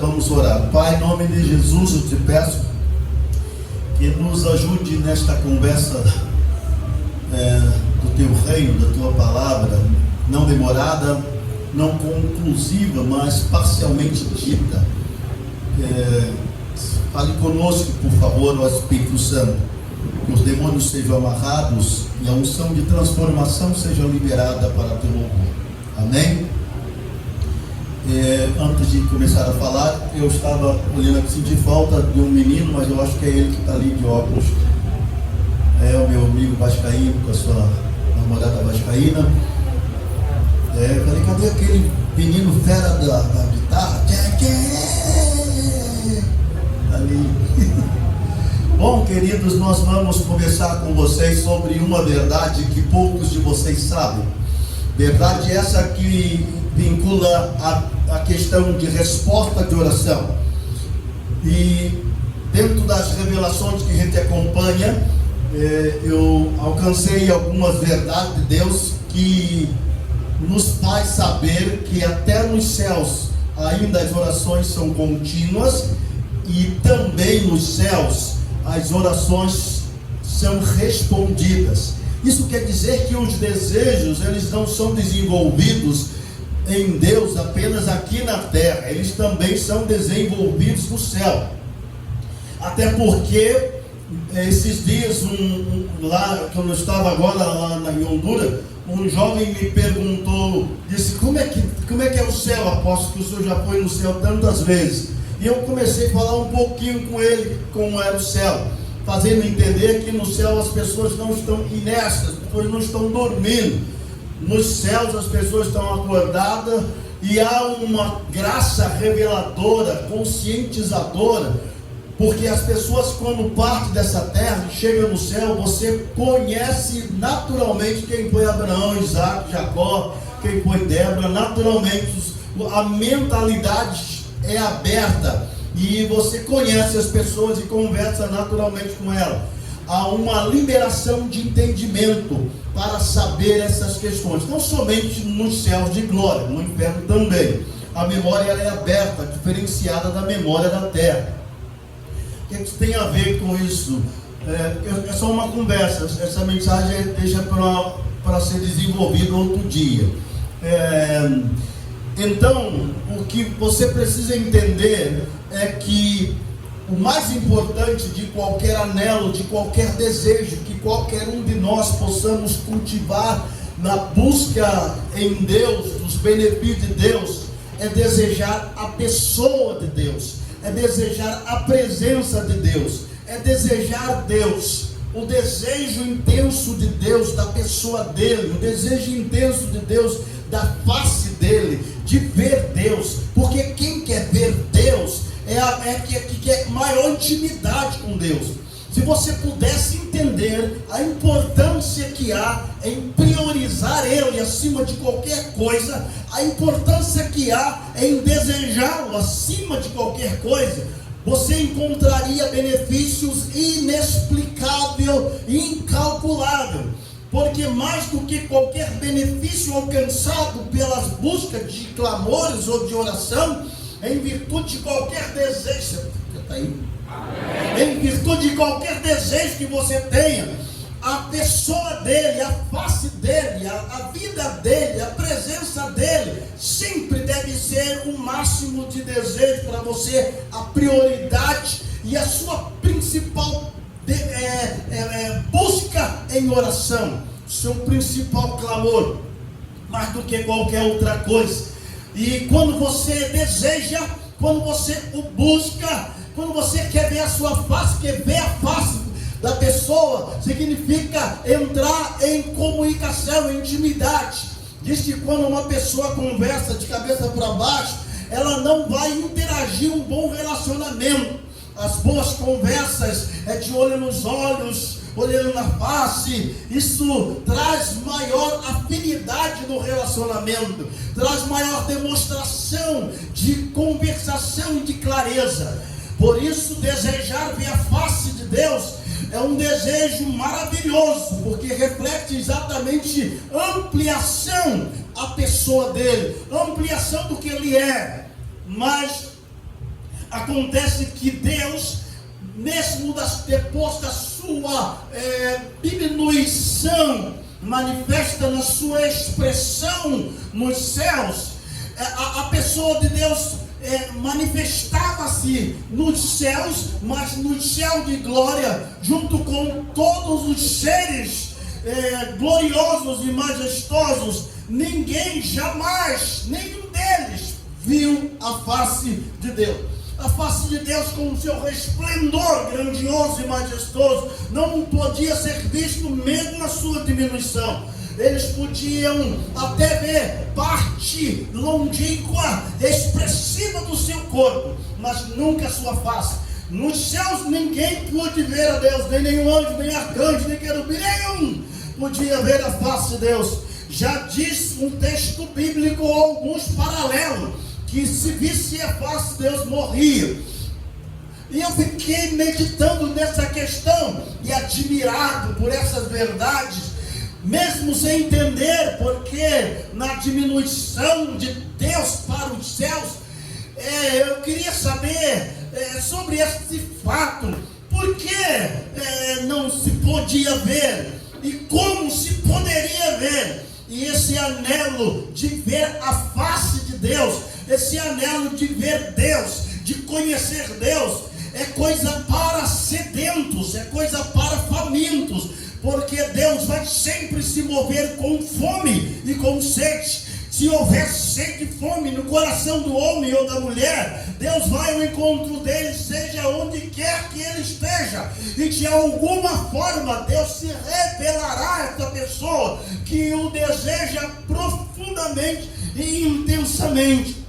Vamos orar. Pai, em nome de Jesus, eu te peço que nos ajude nesta conversa do teu reino, da tua palavra, não demorada, não conclusiva, mas parcialmente dita. Fale conosco, por favor, ó Espírito Santo, que os demônios sejam amarrados e a unção de transformação seja liberada para teu louvor. Amém? Antes de começar a falar, eu estava olhando aqui, senti falta de um menino, mas eu acho que é ele que está ali de óculos. É o meu amigo vascaíno, com a sua namorada vascaína. Falei, cadê aquele menino fera da guitarra? Ali. Bom, queridos, nós vamos conversar com vocês sobre uma verdade que poucos de vocês sabem. Verdade essa que vincula a questão de resposta de oração. E dentro das revelações que a gente acompanha, eu alcancei algumas verdades de Deus que nos faz saber que até nos céus ainda as orações são contínuas, e também nos céus as orações são respondidas. Isso quer dizer que os desejos, eles não são desenvolvidos em Deus apenas aqui na terra, eles também são desenvolvidos no céu. Até porque esses dias, lá quando eu estava agora lá em Honduras, um jovem me perguntou, disse, como é que é o céu, apóstolo, que o senhor já foi no céu tantas vezes? E eu comecei a falar um pouquinho com ele, como era o céu, fazendo entender que no céu as pessoas não estão inertes, as pessoas não estão dormindo. Nos céus as pessoas estão acordadas e há uma graça reveladora, conscientizadora, porque as pessoas, quando partem dessa terra, chegam no céu, você conhece naturalmente quem foi Abraão, Isaac, Jacó, quem foi Débora. Naturalmente a mentalidade é aberta e você conhece as pessoas e conversa naturalmente com elas. Há uma liberação de entendimento para saber essas questões, não somente nos céus de glória, no inferno também. A memória ela é aberta, diferenciada da memória da terra. O que tem a ver com isso? É só uma conversa, essa mensagem deixa para ser desenvolvida outro dia. Então, o que você precisa entender é que o mais importante de qualquer anelo, de qualquer desejo que qualquer um de nós possamos cultivar na busca em Deus, dos benefícios de Deus, é desejar a pessoa de Deus, é desejar a presença de Deus, é desejar Deus, o desejo intenso de Deus, da pessoa dele, o desejo intenso de Deus, da face dele, de ver Deus, porque quem quer ver Deus que quer maior intimidade com Deus. Se você pudesse entender a importância que há em priorizar Ele acima de qualquer coisa, a importância que há em desejá-lo acima de qualquer coisa, você encontraria benefícios inexplicáveis e incalculáveis. Porque mais do que qualquer benefício alcançado pelas buscas de clamores ou de oração, em virtude de qualquer desejo, está aí? Em virtude de qualquer desejo que você tenha, a pessoa dele, a face dele, a vida dele, a presença dele, sempre deve ser o máximo de desejo para você, a prioridade e a sua principal busca em oração, seu principal clamor, mais do que qualquer outra coisa. E quando você deseja, quando você o busca, quando você quer ver a sua face, quer ver a face da pessoa, significa entrar em comunicação, em intimidade. Diz que quando uma pessoa conversa de cabeça para baixo, ela não vai interagir um bom relacionamento. As boas conversas é de olho nos olhos, olhando na face. Isso traz maior afinidade no relacionamento, traz maior demonstração de conversação e de clareza. Por isso, desejar ver a face de Deus é um desejo maravilhoso, porque reflete exatamente ampliação à pessoa dele, ampliação do que ele é. Mas acontece que Deus, mesmo depois da sua diminuição, manifesta na sua expressão nos céus. A pessoa de Deus manifestava-se nos céus, mas no céu de glória, junto com todos os seres gloriosos e majestosos. Ninguém jamais, nenhum deles, viu a face de Deus. A face de Deus com o seu resplendor grandioso e majestoso não podia ser visto mesmo na sua diminuição. Eles podiam até ver parte longínqua, expressiva do seu corpo, mas nunca a sua face. Nos céus ninguém pôde ver a Deus, nem nenhum anjo, nem arcanjo, nem querubim, nenhum podia ver a face de Deus. Já diz um texto bíblico ou alguns paralelos, que se visse a face de Deus morria. E eu fiquei meditando nessa questão e admirado por essas verdades, mesmo sem entender porque na diminuição de Deus para os céus, eu queria saber sobre esse fato. Por que não se podia ver e como se poderia ver? E esse anelo de ver a face de Deus, esse anelo de ver Deus, de conhecer Deus, é coisa para sedentos, é coisa para famintos, porque Deus vai sempre se mover com fome e com sede. Se houver sede e fome no coração do homem ou da mulher, Deus vai ao encontro dele, seja onde quer que ele esteja, e de alguma forma Deus se revelará a essa pessoa que o deseja profundamente e intensamente.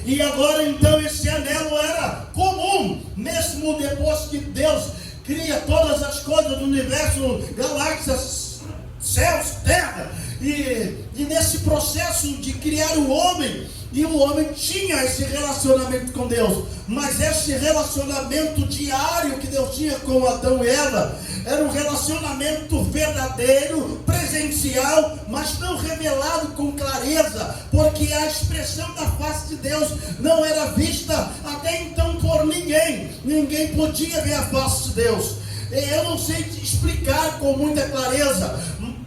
E agora então esse anelo era comum, mesmo depois que Deus cria todas as coisas do universo, galáxias, céus, terra, e nesse processo de criar o homem, e o homem tinha esse relacionamento com Deus, mas esse relacionamento diário que Deus tinha com Adão e Eva, era um relacionamento verdadeiro, presencial, mas não revelado com clareza, porque a expressão da face de Deus não era vista até então por ninguém podia ver a face de Deus. Eu não sei te explicar com muita clareza,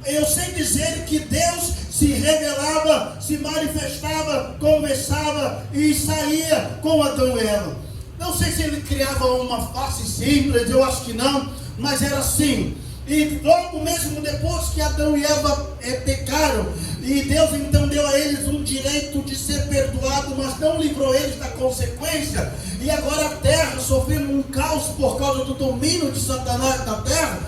eu sei dizer que Deus se revelava, se manifestava, conversava e saía com Adão e Eva. Não sei se ele criava uma face simples, eu acho que não, mas era assim. E logo mesmo depois que Adão e Eva pecaram, e Deus então deu a eles um direito de ser perdoado, mas não livrou eles da consequência, e agora a terra sofrendo um caos por causa do domínio de Satanás na terra,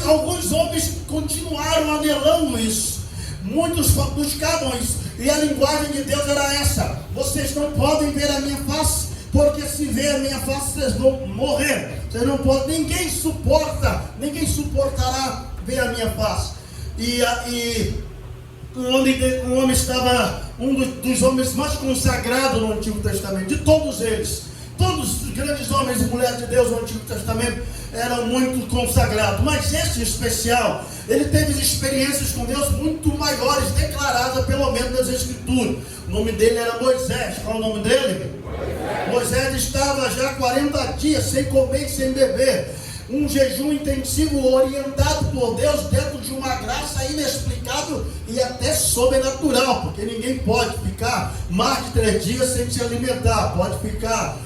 alguns homens continuaram anelando isso. Muitos buscavam isso, e a linguagem de Deus era essa: vocês não podem ver a minha face, porque se ver a minha face vocês vão morrer. Vocês não podem, ninguém suportará ver a minha face. E o homem estava um dos homens mais consagrados no Antigo Testamento, de todos eles. Todos os grandes homens e mulheres de Deus no Antigo Testamento eram muito consagrados, mas esse especial, ele teve experiências com Deus muito maiores, declaradas pelo menos nas Escrituras. O nome dele era Moisés. Qual é o nome dele? Moisés estava já 40 dias sem comer e sem beber, um jejum intensivo orientado por Deus dentro de uma graça inexplicável e até sobrenatural, porque ninguém pode ficar mais de 3 dias sem se alimentar, pode ficar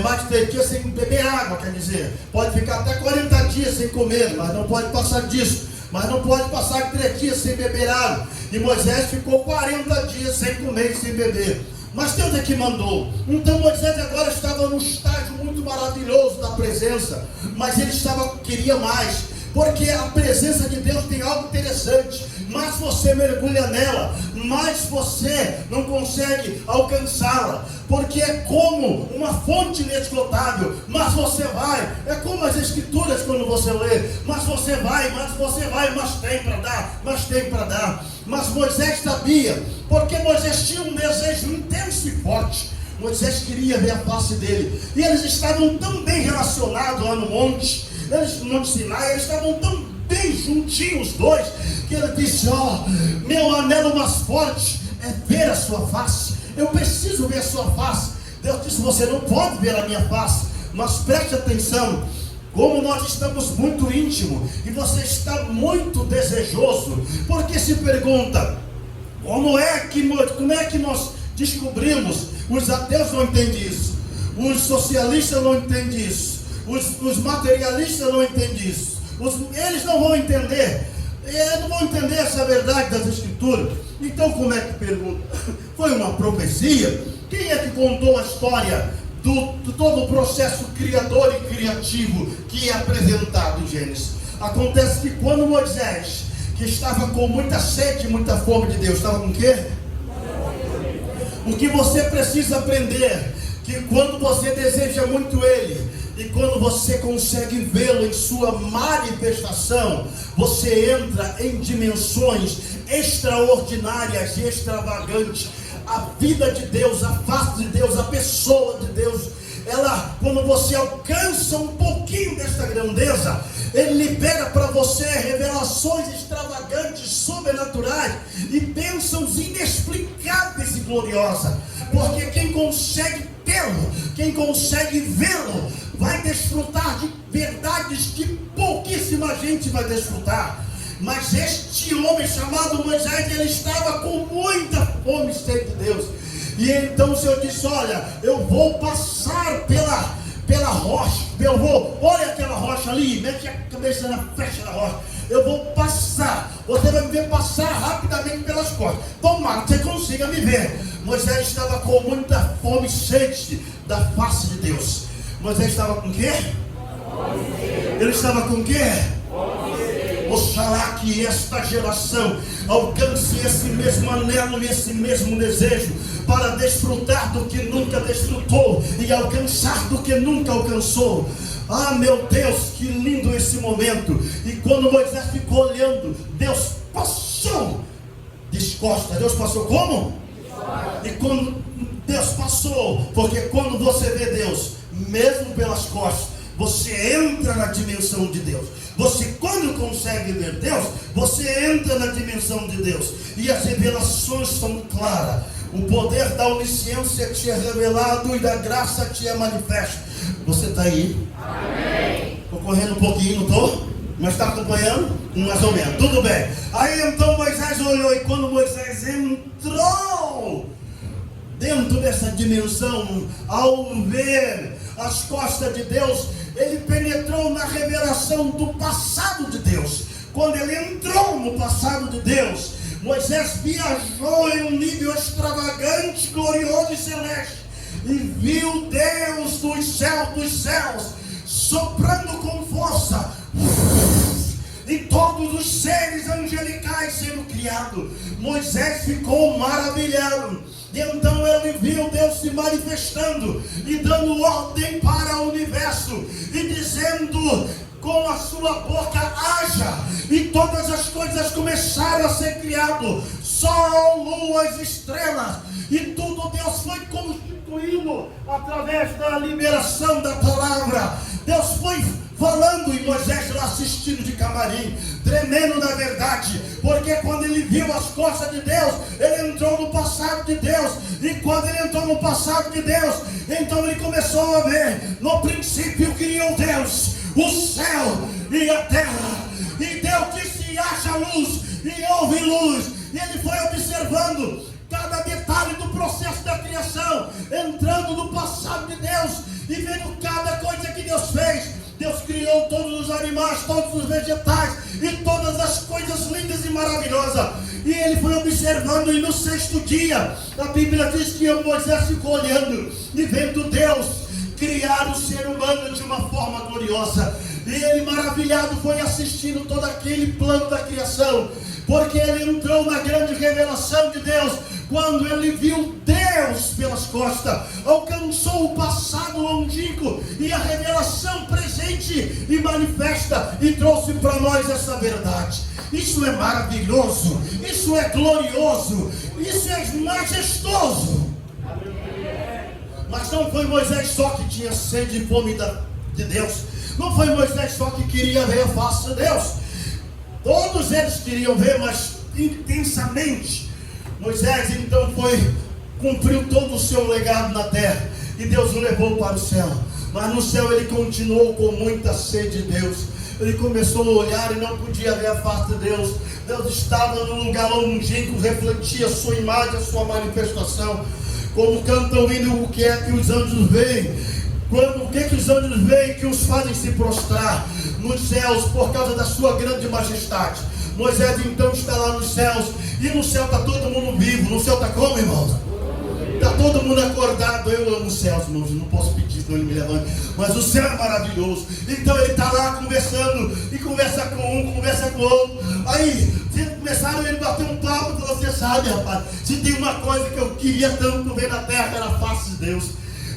mais de 3 dias sem beber água, quer dizer, pode ficar até 40 dias sem comer, mas não pode passar disso, mas não pode passar de 3 dias sem beber água. E Moisés ficou 40 dias sem comer e sem beber, mas Deus é que mandou. Então Moisés agora estava num estágio muito maravilhoso da presença, mas ele queria mais, porque a presença de Deus tem algo interessante. Mais você mergulha nela, mais você não consegue alcançá-la, porque é como uma fonte inesgotável. Mas você vai, é como as Escrituras quando você lê, mas você vai, mas tem para dar, mas tem para dar. Mas Moisés sabia, porque Moisés tinha um desejo intenso e forte. Moisés queria ver a face dele, e eles estavam tão bem relacionados lá no Monte Sinai, eles estavam tão bem juntinhos os dois, que ele disse: meu anelo mais forte é ver a sua face, eu preciso ver a sua face. Deus disse: você não pode ver a minha face. Mas preste atenção, como nós estamos muito íntimos e você está muito desejoso, porque se pergunta, como é que nós descobrimos? Os ateus não entendem isso, os socialistas não entendem isso, os materialistas não entendem isso, eles não vão entender. Eles não vão entender essa verdade das Escrituras. Então como é que pergunta? Foi uma profecia? Quem é que contou a história de todo o processo criador e criativo que é apresentado em Gênesis? Acontece que quando Moisés, que estava com muita sede, muita fome de Deus, estava com o quê? O que você precisa aprender, que quando você deseja muito Ele, e quando você consegue vê-lo em sua manifestação, você entra em dimensões extraordinárias e extravagantes. A vida de Deus, a face de Deus, a pessoa de Deus, ela, quando você alcança um pouquinho desta grandeza, Ele libera para você revelações extravagantes, sobrenaturais e bênçãos inexplicáveis e gloriosas. Porque quem consegue tê-lo, quem consegue vê-lo, vai desfrutar de verdades que pouquíssima gente vai desfrutar. Mas este homem chamado Moisés, ele estava com muita fome e sede de Deus. E então o Senhor disse: olha, eu vou passar pela rocha. Olha aquela rocha ali, mete a cabeça na flecha da rocha. Eu vou passar, você vai me ver passar rapidamente pelas costas. Tomara que você consiga me ver. Moisés estava com muita fome e sede da face de Deus. Moisés estava com o quê? Ele estava com o quê? Oxalá que esta geração alcance esse mesmo anelo e esse mesmo desejo para desfrutar do que nunca desfrutou e alcançar do que nunca alcançou. Ah, meu Deus, que lindo esse momento. E quando Moisés ficou olhando, Deus passou descosta. Deus passou como? E quando Deus passou, porque quando você vê Deus, mesmo pelas costas, você entra na dimensão de Deus. Você, quando consegue ver Deus, você entra na dimensão de Deus. E as revelações são claras. O poder da onisciência te é revelado e da graça te é manifesto. Você está aí? Amém. Estou correndo um pouquinho, não estou? Mas está acompanhando? Mais ou menos. Tudo bem. Aí então Moisés olhou, e quando Moisés entrou dentro dessa dimensão, ao ver as costas de Deus, ele penetrou na revelação do passado de Deus. Quando ele entrou no passado de Deus, Moisés viajou em um nível extravagante, glorioso e celeste, e viu Deus dos céus soprando com força, e todos os seres angelicais sendo criados. Moisés ficou maravilhado. E então ele viu Deus se manifestando e dando ordem para o universo e dizendo com a sua boca: haja, e todas as coisas começaram a ser criado, sol, luas, estrelas, e tudo Deus foi constituindo através da liberação da palavra. Deus foi falando e Moisés lá assistindo de camarim, tremendo na verdade, porque quando ele viu as costas de Deus, ele entrou no passado de Deus. E quando ele entrou no passado de Deus, então ele começou a ver: no princípio criou Deus o céu e a terra, e Deus disse: haja luz, e houve luz. E ele foi observando cada detalhe do processo da criação, entrando no passado de Deus e vendo cada coisa que Deus fez. Deus criou todos os animais, todos os vegetais e todas as coisas lindas e maravilhosas. E ele foi observando, e no sexto dia, a Bíblia diz que Moisés ficou olhando e vendo Deus criar o ser humano de uma forma gloriosa. E ele, maravilhado, foi assistindo todo aquele plano da criação, porque ele entrou na grande revelação de Deus. Quando ele viu Deus pelas costas, alcançou o passado longínquo e a revelação presente e manifesta, e trouxe para nós essa verdade. Isso é maravilhoso, isso é glorioso, isso é majestoso. Mas não foi Moisés só que tinha sede e fome de Deus. Não foi Moisés só que queria ver a face de Deus. Todos eles queriam ver, mas intensamente. Moisés então cumpriu todo o seu legado na terra. e Deus o levou para o céu. Mas no céu ele continuou com muita sede de Deus. Ele começou a olhar e não podia ver a face de Deus. Deus estava num lugar longínquo, refletia a sua imagem, a sua manifestação. Como canta o hino, o que é que os anjos veem? O que é que os anjos veem que os fazem se prostrar nos céus por causa da sua grande majestade? Moisés então está lá nos céus, e no céu está todo mundo vivo. No céu está como, irmãos? Está todo mundo acordado. Eu amo os céus, irmãos, não posso pedir, senão ele me levanta. Mas o céu é maravilhoso. Então ele está lá conversando, e conversa com um, conversa com o outro. Aí começaram ele bater um papo, e falou: você sabe, rapaz, se tem uma coisa que eu queria tanto ver na terra, era a face de Deus.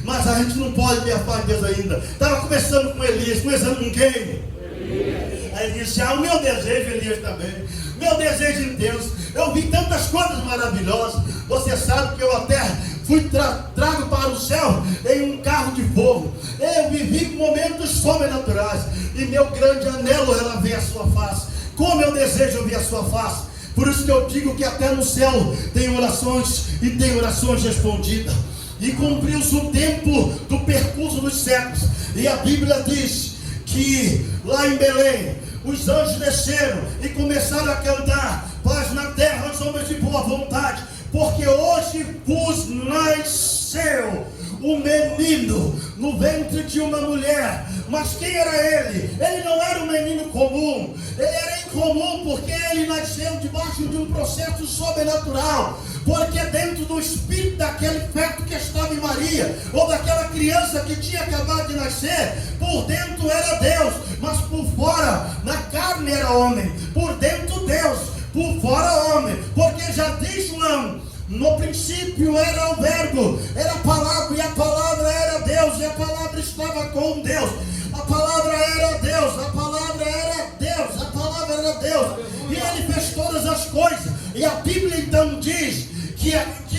Mas a gente não pode ver a face de Deus ainda. Estava conversando com Elias. Conversando com quem? Elias. Aí ele disse: o meu desejo, Elias também, meu desejo em Deus, eu vi tantas coisas maravilhosas. Você sabe que eu até fui trago para o céu em um carro de fogo. Eu vivi momentos sobrenaturais, e meu grande anelo era ver a sua face. Como eu desejo ver a sua face. Por isso que eu digo que até no céu tem orações, e tem orações respondidas. E cumpriu-se o tempo do percurso dos séculos. E a Bíblia diz que lá em Belém os anjos desceram e começaram a cantar: paz na terra aos homens de boa vontade, porque hoje vos nasceu um menino no ventre de uma mulher. Mas quem era ele? Ele não era um menino comum. Ele era incomum porque ele nasceu debaixo de um processo sobrenatural. Porque dentro do espírito daquele feto que estava em Maria, ou daquela criança que tinha acabado de nascer, por dentro era Deus, mas por fora, na carne era homem. Por dentro Deus, por fora homem. Porque já diz João: no princípio era o verbo, era a palavra, e a palavra era Deus, e a palavra estava com Deus. A palavra era Deus, a palavra era Deus, a palavra era Deus. E ele fez todas as coisas. E a Bíblia então diz que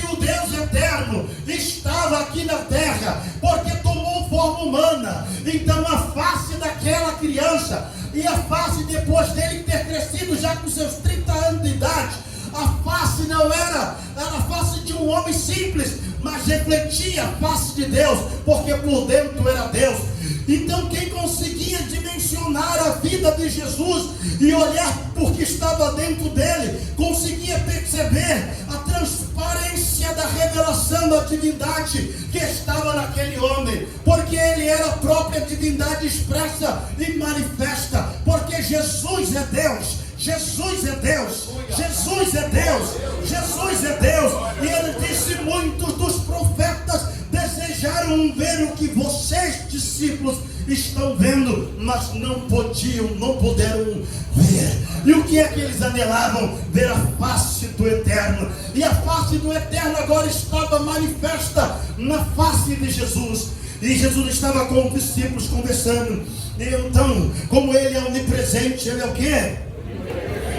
o Deus eterno estava aqui na terra, porque tomou forma humana. Então a face daquela criança, e a face depois dele ter crescido já com seus 30 anos de idade, a face não era a face de um homem simples, mas refletia a face de Deus, porque por dentro era Deus. Então quem conseguia dimensionar a vida de Jesus e olhar por que estava dentro dele, conseguia perceber a transparência da revelação da divindade que estava naquele homem, porque ele era a própria divindade expressa e manifesta, porque Jesus é Deus. Jesus é Deus, Jesus é Deus, Jesus é Deus. E ele disse: muitos dos profetas desejaram ver o que vocês, discípulos, estão vendo, mas não puderam ver. E o que é que eles anelavam? Ver a face do Eterno. E a face do Eterno agora estava manifesta na face de Jesus. E Jesus estava com os discípulos conversando. E então, como ele é onipresente, ele é o quê?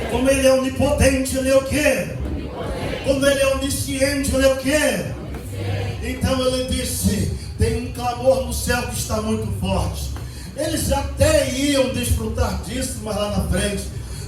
Como ele é onipotente, ele é o quê? Como ele é onisciente, ele é o quê? Então ele disse: tem um clamor no céu que está muito forte. Eles até iam desfrutar disso, mas lá na frente.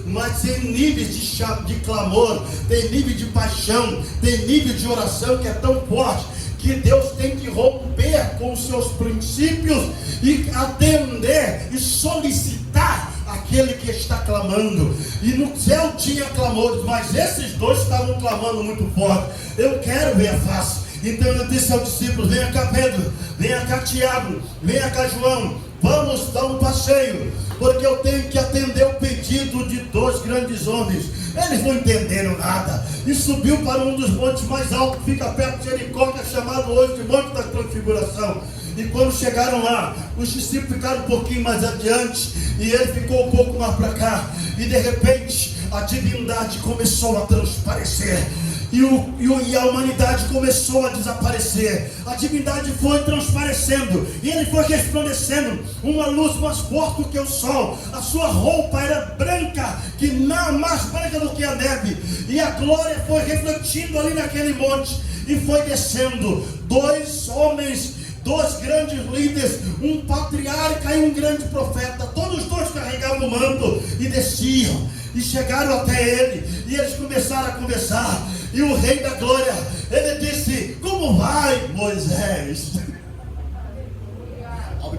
Mas tem níveis de clamor, tem nível de paixão, tem nível de oração que é tão forte, que Deus tem que romper com os seus princípios e atender e solicitar aquele que está clamando. E no céu tinha clamores, mas esses dois estavam clamando muito forte: eu quero ver a face. Então ele disse aos discípulos: venha cá Pedro, venha cá Tiago, venha cá João, vamos dar um passeio, porque eu tenho que atender o pedido de dois grandes homens. Eles não entenderam nada, e subiu para um dos montes mais altos que fica perto de Jericó, que é chamado hoje de Monte da Transfiguração. E quando chegaram lá, os discípulos ficaram um pouquinho mais adiante, e ele ficou um pouco mais para cá. E de repente a divindade começou a transparecer, e a humanidade começou a desaparecer. A divindade foi transparecendo, e ele foi resplandecendo, uma luz mais forte que o sol. A sua roupa era branca, que não mais branca do que a neve, e a glória foi refletindo ali naquele monte, e foi descendo dois homens, dois grandes líderes, um patriarca e um grande profeta. Todos os dois carregavam o manto e desciam, e chegaram até ele, e eles começaram a conversar. E o rei da glória, ele disse: como vai, Moisés?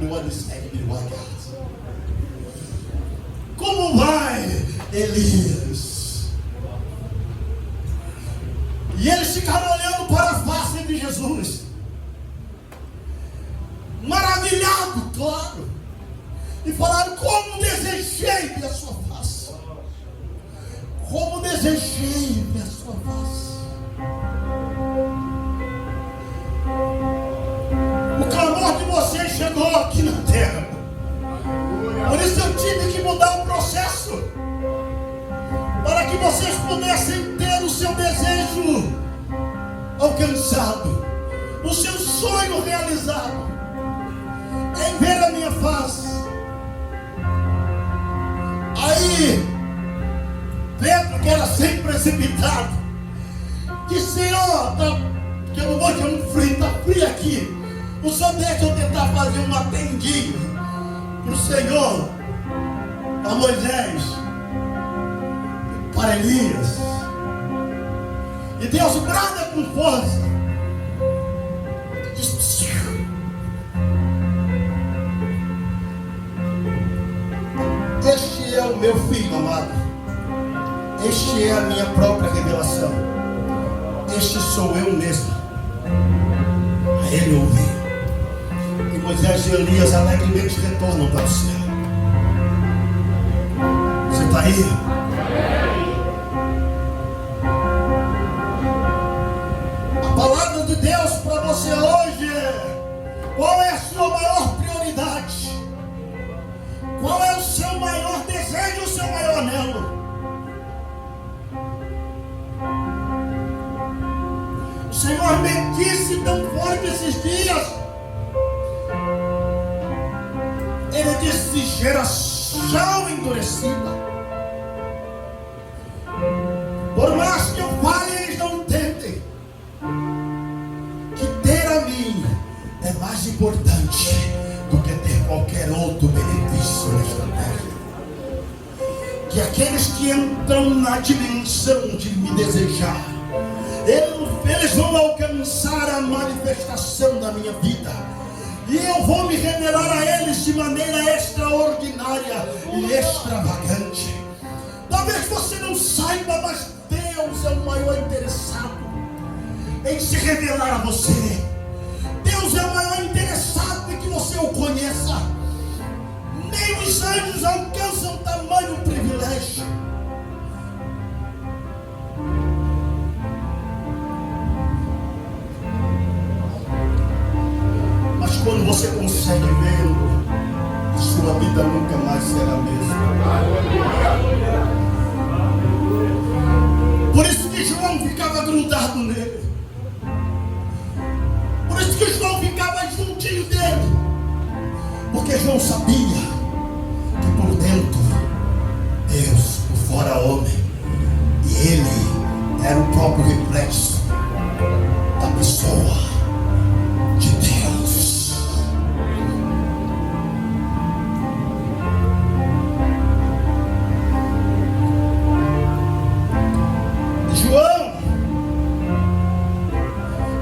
everyone is happy, my God. Como vai, Elias? E eles ficaram olhando para a face de Jesus, maravilhado, claro, e falaram: como desejei ver a sua face, como desejei ver a sua face. O clamor de vocês chegou aqui na terra, por isso eu tive que mudar o processo, para que vocês pudessem ter o seu desejo alcançado, o seu sonho realizado, em ver a minha face. Aí Pedro, que era sempre precipitado, disse: Senhor, que eu não vou ter um frio, está frio aqui, o Senhor deixa eu tentar fazer uma tendinha para o Senhor, para Moisés, para Elias. E Deus brada com força, diz: este é o meu filho amado, este é a minha própria revelação, este sou eu mesmo. A ele ouvi. E Moisés e Elias alegremente retornam para o céu. Você está aí? A palavra de Deus para você hoje é: qual é a sua maior prioridade? Qual é o seu maior desejo, o seu maior anelo? O Senhor me disse tão forte esses dias. Ele disse: geração endurecida. Por mais que eu fale, eles não entendem que ter a mim é mais importante do que ter qualquer outro benefício nesta terra. Que aqueles que entram na dimensão de me desejar, eles vão alcançar a manifestação da minha vida, e eu vou me revelar a eles de maneira extraordinária e extravagante. Talvez você não saiba, mas Deus é o maior interessado em se revelar a você. Deus é o maior interessado em que você o conheça. Nem os anjos alcançam tamanho privilégio. Mas quando você consegue vê-lo, sua vida nunca mais será a mesma. Por isso que João ficava grudado nele. Por isso que João ficava juntinho dele. Porque João sabia que por dentro Deus, por fora homem. E ele era o próprio reflexo da pessoa de Deus. João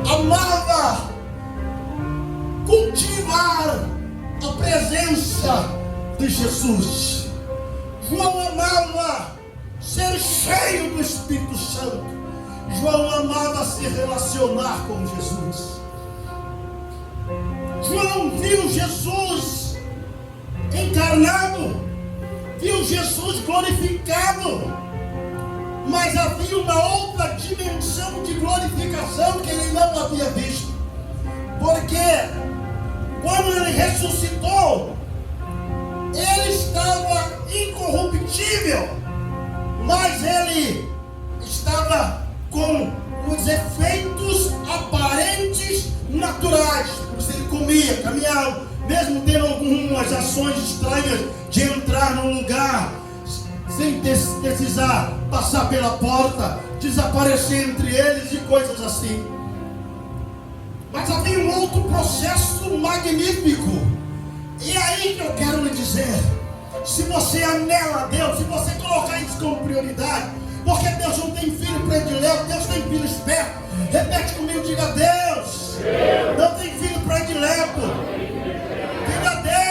amava cultivar a presença de Jesus. João amava ser cheio do Espírito Santo. João amava se relacionar com Jesus. João viu Jesus encarnado, viu Jesus glorificado, mas havia uma outra dimensão de glorificação que ele não havia visto. Porque quando ele ressuscitou, ele estava incorruptível, mas ele estava com os efeitos aparentes naturais. Por isso ele comia, caminhava, mesmo tendo algumas ações estranhas de entrar num lugar sem precisar passar pela porta, desaparecer entre eles e coisas assim. Mas havia um outro processo magnífico. E é aí que eu quero lhe dizer: se você anela a Deus, se você colocar isso como prioridade, porque Deus não tem filho predileto, Deus tem filho esperto. Repete comigo, diga: Deus não tem filho predileto. Diga: Deus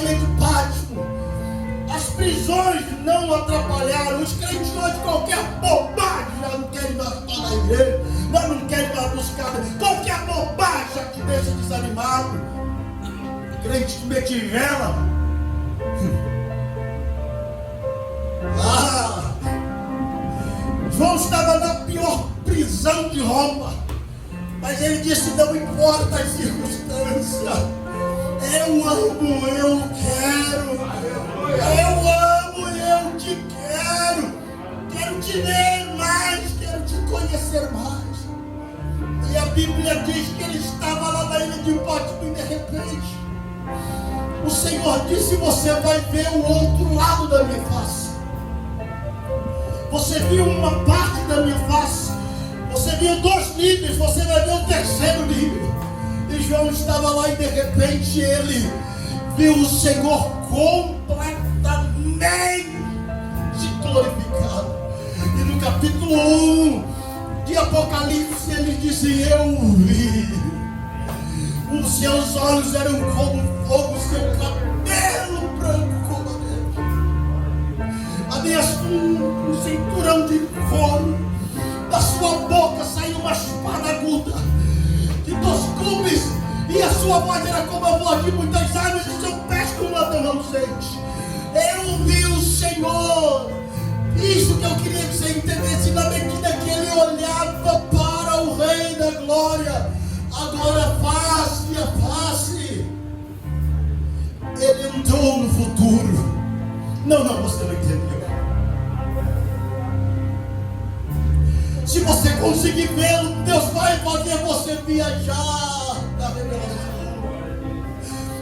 ilha de Pátimo. As prisões não atrapalharam. Os crentes hoje, qualquer bobagem, já não querem mais estar na igreja, já não querem mais buscar. Qualquer bobagem já te deixa desanimado. Crente de metivela. João estava na pior prisão de Roma, mas ele disse: não importa as circunstâncias, eu amo, eu quero, eu amo, eu te quero te ver mais, quero te conhecer mais. E a Bíblia diz que ele estava lá na ilha de Pátimo e de repente o Senhor disse: você vai ver o outro lado da minha face. Você viu uma parte da minha face, você viu 2 níveis, você vai ver o 3º nível. E João estava lá e de repente ele viu o Senhor completamente glorificado. E no capítulo 1 de Apocalipse ele disse: eu vi. Os seus olhos eram como fogo, seu cabelo branco como a neve. Havia um cinturão de couro. Da sua boca saiu uma espada aguda de 2 gumes, e a sua voz era como a voz de muitas águas, e seu pés como reluzente. Eu vi o Senhor. Isso que eu queria que você entendesse. Na medida que ele olhava para o Rei da Glória, agora face a face, ele entrou no futuro. Não, você não entendeu. Se você conseguir vê-lo, Deus vai fazer você viajar na revelação.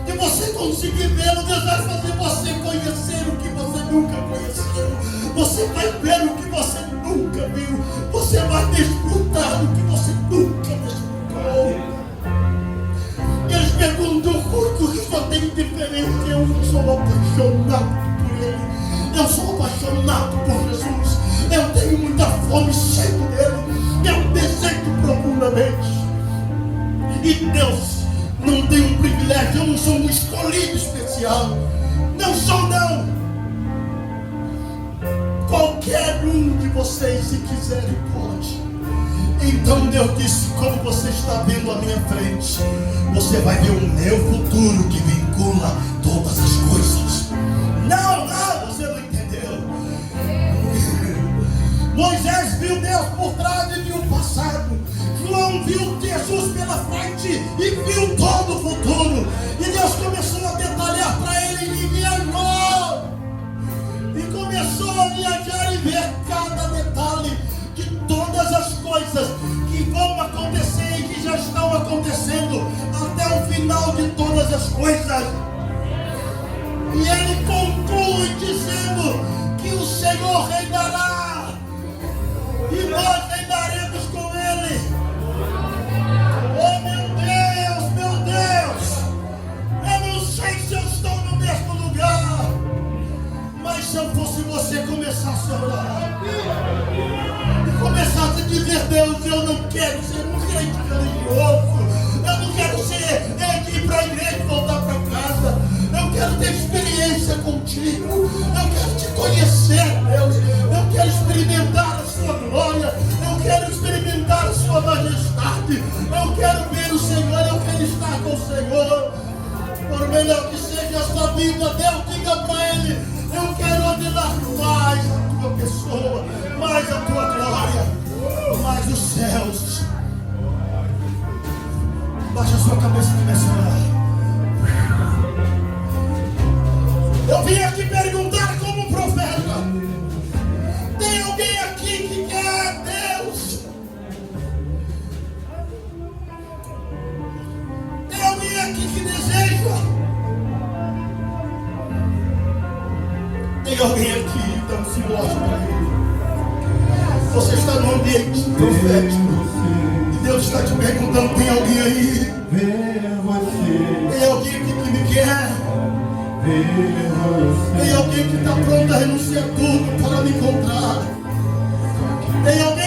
Se você conseguir vê-lo, Deus vai fazer você conhecer o que você nunca conheceu. Você vai ver o que você nunca viu. Você vai desfrutar do que você nunca desfrutou. Eles perguntam: o que só tem diferença? Eu sou apaixonado por Ele. Eu sou apaixonado por Jesus. Eu tenho muita fome, cheio dele. Eu desejo profundamente. E Deus não tem um privilégio. Eu não sou um escolhido especial. Não sou, não. Qualquer um de vocês, se quiserem, pode. Então Deus disse: como você está vendo à minha frente, você vai ver o meu futuro que vincula todas as coisas. Não, você não entendeu. Moisés viu Deus por trás e viu o passado. João viu Jesus pela frente e viu todo o futuro. E Deus começou a detalhar para ele e viajou. E começou a viajar e ver cada detalhe de todas as coisas que vão acontecer e que já estão acontecendo até o final de todas as coisas. E ele conclui dizendo que o Senhor reinará. E nós reinaremos com Ele. Oh meu Deus, eu não sei se eu estou no mesmo lugar, mas se eu fosse você, começasse a orar e começasse a dizer: Deus, eu não quero ser um crente religioso, eu não quero ser ir para a igreja e voltar para casa. Eu quero ter experiência contigo. Eu quero te conhecer, Deus. Eu quero experimentar a sua glória. Eu quero experimentar a sua majestade. Eu quero ver o Senhor. Eu quero estar com o Senhor. Por melhor que seja a sua vida, Deus, diga para Ele: eu quero ordenar mais a tua pessoa, mais a tua glória, mais os céus. Baixa a sua cabeça e comece a orar. Eu vim aqui perguntar como profeta: tem alguém aqui que quer Deus? Tem alguém aqui que deseja? Tem alguém aqui? Então se mostre para Ele. Você está no ambiente profético e Deus está te perguntando: tem alguém aí? Tem alguém aqui que me quer? Tem alguém que está pronto a renunciar tudo para me encontrar? Tem alguém